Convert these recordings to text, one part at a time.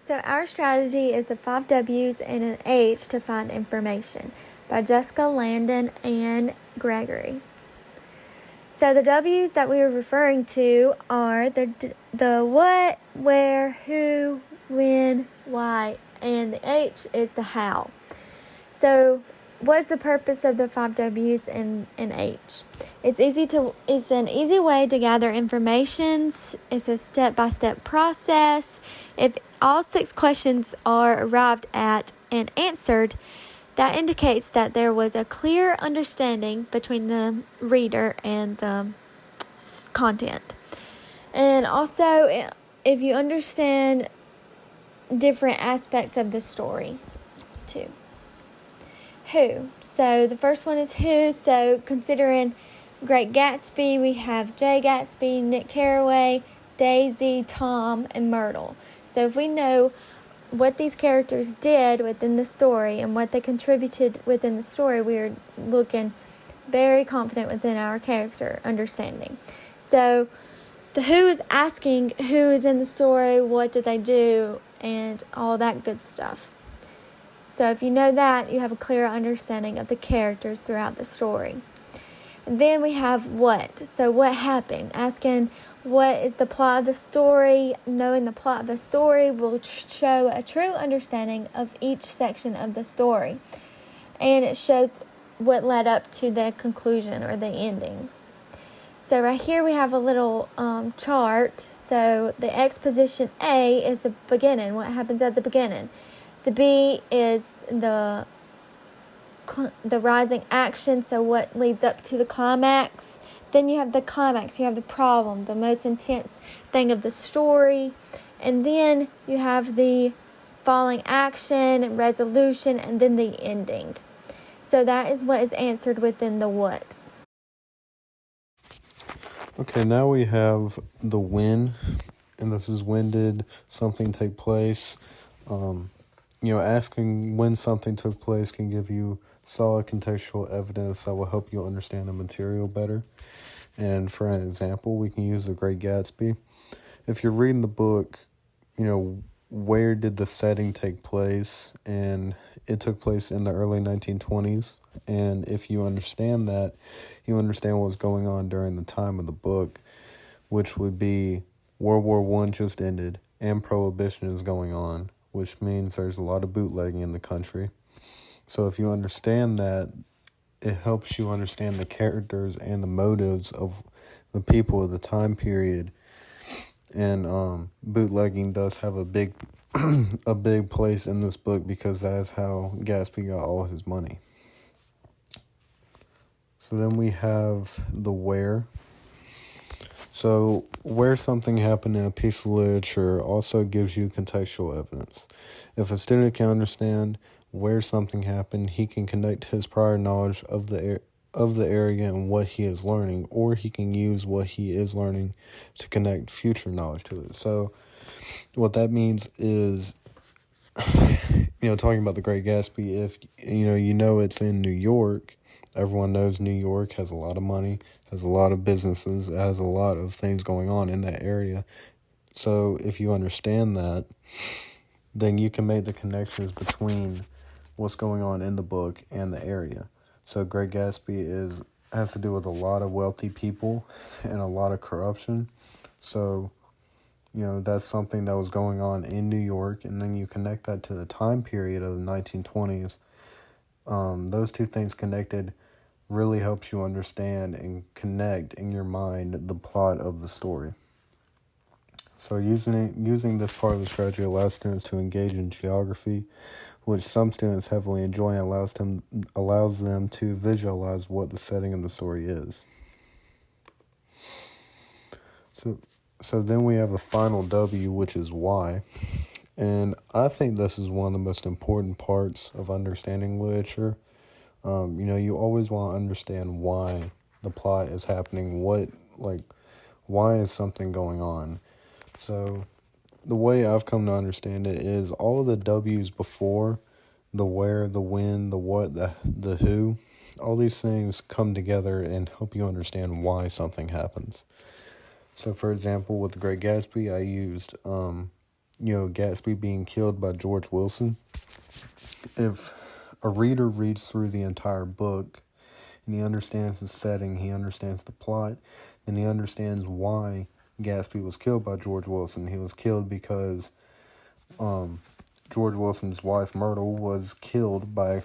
So our strategy is the 5 W's and an H to find information by Jessica, Landon, and Gregory. So the W's that we are referring to are the what, where, who, when, why, and the H is the how. So what's the purpose of the 5 W's and H? It's an easy way to gather information. It's a step-by-step process. If all 6 questions are arrived at and answered, that indicates that there was a clear understanding between the reader and the content. And also, if you understand different aspects of the story, too. Who. So the first one is who. So considering Great Gatsby, we have Jay Gatsby, Nick Carraway, Daisy, Tom, and Myrtle. So if we know what these characters did within the story and what they contributed within the story, we are looking very confident within our character understanding. So the who is asking who is in the story, what did they do, and all that good stuff. So if you know that, you have a clear understanding of the characters throughout the story. And then we have what. So what happened? Asking what is the plot of the story. Knowing the plot of the story will show a true understanding of each section of the story. And it shows what led up to the conclusion or the ending. So right here we have a little chart. So the exposition A is the beginning. What happens at the beginning? The B is the rising action, so what leads up to the climax. Then you have the climax, you have the problem, the most intense thing of the story. And then you have the falling action, resolution, and then the ending. So that is what is answered within the what. Okay, now we have the when, and this is when did something take place. Asking when something took place can give you solid contextual evidence that will help you understand the material better. And for an example, we can use The Great Gatsby. If you're reading the book, where did the setting take place? And it took place in the early 1920s. And if you understand that, you understand what was going on during the time of the book, which would be World War I just ended and Prohibition is going on, which means there's a lot of bootlegging in the country. So if you understand that, it helps you understand the characters and the motives of the people of the time period. And bootlegging does have a big a big place in this book because that's how Gatsby got all his money. So then we have the where. So where something happened in a piece of literature also gives you contextual evidence. If a student can understand where something happened, he can connect his prior knowledge of the area and what he is learning, or he can use what he is learning to connect future knowledge to it. So what that means is, talking about The Great Gatsby, if it's in New York, everyone knows New York has a lot of money, has a lot of businesses, it has a lot of things going on in that area. So if you understand that, then you can make the connections between what's going on in the book and the area. So Great Gatsby has to do with a lot of wealthy people and a lot of corruption. So, that's something that was going on in New York, and then you connect that to the time period of the 1920s. Those two things connected really helps you understand and connect in your mind the plot of the story. So using this part of the strategy allows students to engage in geography, which some students heavily enjoy and allows them to visualize what the setting of the story is. So then we have the final W, which is why. And I think this is one of the most important parts of understanding literature. You always want to understand why the plot is happening, why is something going on. So the way I've come to understand it is all of the W's before, the where, the when, the what, the who, all these things come together and help you understand why something happens. So for example, with The Great Gatsby, I used Gatsby being killed by George Wilson, if a reader reads through the entire book and he understands the setting, he understands the plot, then he understands why Gatsby was killed by George Wilson. He was killed because George Wilson's wife Myrtle was killed by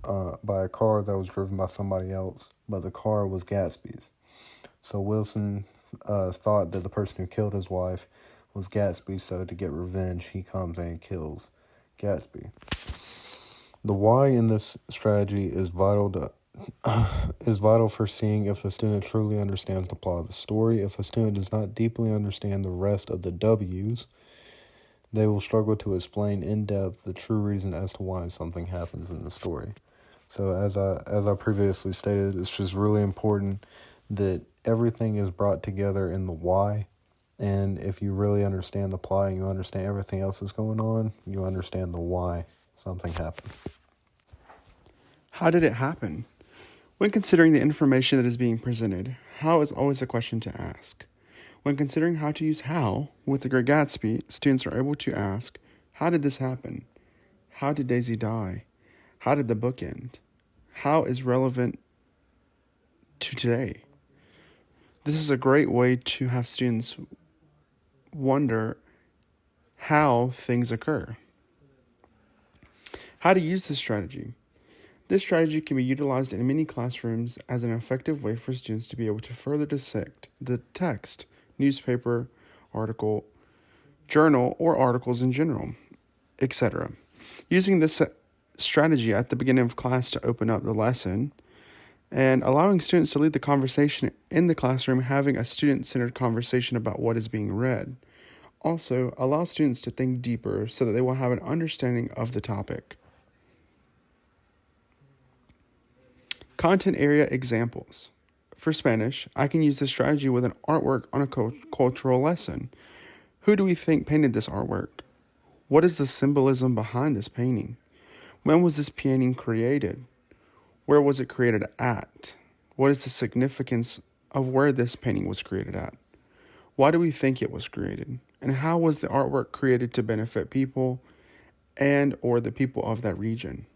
a car that was driven by somebody else, but the car was Gatsby's. So Wilson thought that the person who killed his wife was Gatsby, so to get revenge, he comes and kills Gatsby. The why in this strategy is vital for seeing if the student truly understands the plot of the story. If a student does not deeply understand the rest of the W's, they will struggle to explain in depth the true reason as to why something happens in the story. So as I previously stated, it's just really important that everything is brought together in the why. And if you really understand the plot and you understand everything else that's going on, you understand the why something happened. How did it happen? When considering the information that is being presented, how is always a question to ask. When considering how to use how with The Great Gatsby, students are able to ask, how did this happen? How did Daisy die? How did the book end? How is relevant to today? This is a great way to have students wonder how things occur. How to use this strategy. This strategy can be utilized in many classrooms as an effective way for students to be able to further dissect the text, newspaper, article, journal, or articles in general, etc. Using this strategy at the beginning of class to open up the lesson and allowing students to lead the conversation in the classroom, having a student-centered conversation about what is being read. Also, allow students to think deeper so that they will have an understanding of the topic. Content area examples. For Spanish, I can use this strategy with an artwork on a cultural lesson. Who do we think painted this artwork? What is the symbolism behind this painting? When was this painting created? Where was it created at? What is the significance of where this painting was created at? Why do we think it was created? And how was the artwork created to benefit people and or the people of that region?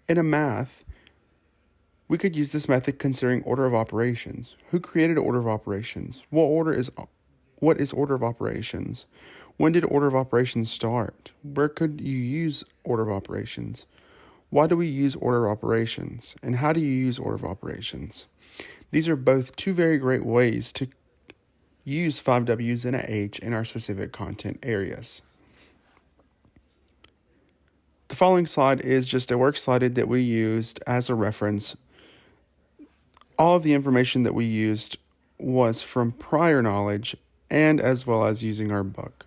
In a math, we could use this method considering order of operations. Who created order of operations? What is order of operations? When did order of operations start? Where could you use order of operations? Why do we use order of operations? And how do you use order of operations? These are both two very great ways to use 5 W's and an H in our specific content areas. The following slide is just a work slide that we used as a reference. All of the information that we used was from prior knowledge and as well as using our book.